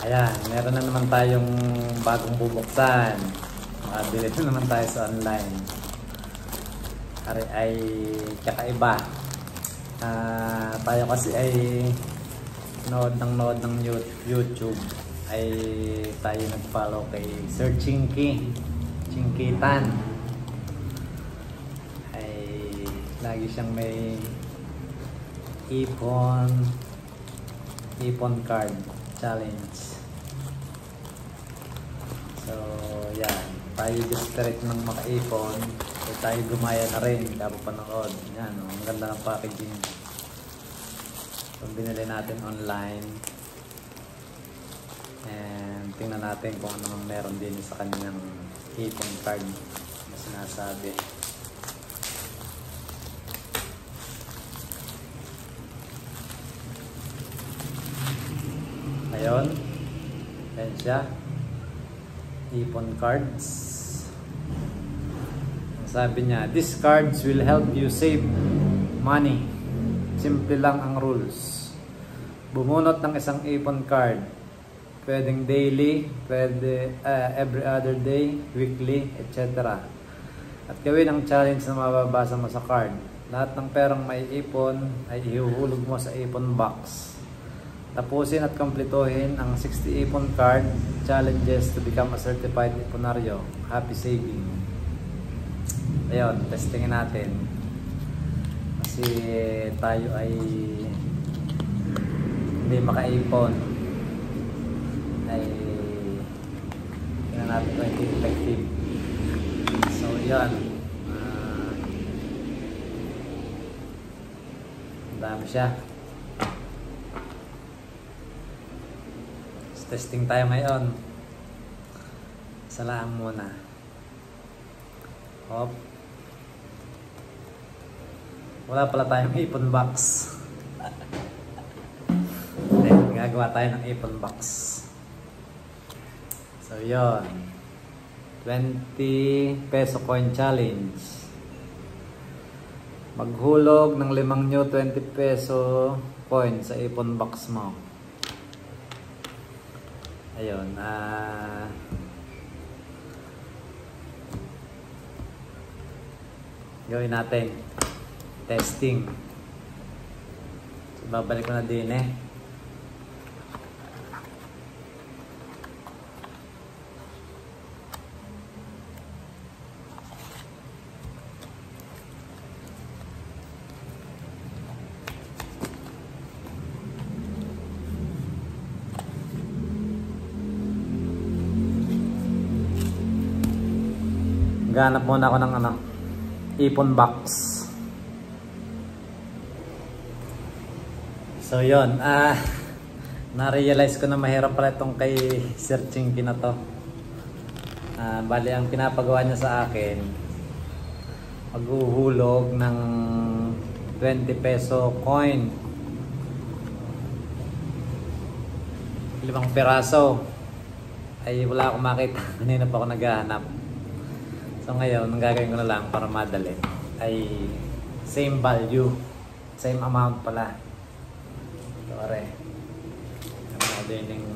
Ayan, meron na naman tayong bagong bubuksan. Makabili na naman tayo sa online. Ari ay kakaiba. Tayo kasi ay nood ng YouTube. Ay tayo nag-follow kay Sir Chinky. Chinky Tan. Ay lagi siyang may ipon card challenge. So yan, tayo desperate ng makaipon, so tayo gumaya na rin kapag panood. Yan, ang ganda ng packaging. So binili natin online, and tingnan natin kung ano meron din sa kanyang ipon card na sinasabi. Ayun, ayan siya, ipon cards. Sabi niya, these cards will help you save money. Simple lang ang rules. Bumunot ng isang ipon card. Pwedeng daily, pwede every other day, weekly, etc. At gawin ang challenge na mababasa mo sa card. Lahat ng perang may ipon ay ihuhulog mo sa ipon box. Tapusin at kumpletuhin ang 60 ipon card challenges to become a certified iponaryo. Happy saving. Ayun, testingin natin. Kasi tayo ay hindi makaipon. Ay tingnan natin kung hindi effective. So yan. Ang dami siya. Testing tayo ngayon. Isa lang muna. Hop. Wala pala tayong ipon box. Then, gagawa tayo ng ipon box. So, yun. 20 peso coin challenge. Maghulog ng 5 new 20 peso coin sa ipon box mo. Ayun, gawin natin testing. So, babalik ko na din Ganap muna ako ng ipon box. So yun, na-realize ko na mahirap pala itong kay Sir Chinky na to. Bali ang pinapagawa niya sa akin, maghuhulog ng 20 peso coin, 5 piraso. Ay wala akong makita. Kanina pa ako naghahanap. So ngayon, ang gagawin ko na lang para madali ay same value, same amount pala. Sorry. Ano din yung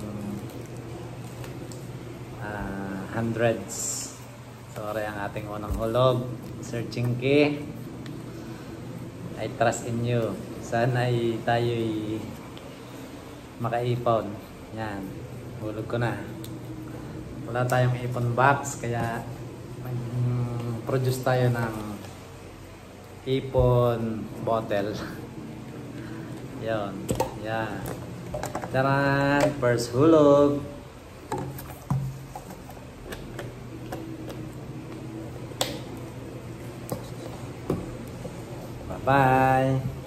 hundreds. Sorry, ang ating unang hulog. Sir Chinky, I trust in you. Sana ay tayo'y makaipon. Yan, hulog ko na. Wala tayong ipon box, kaya produce tayo ng ipon bottle. Yan. Yan. Taran! First hulog. Bye-bye.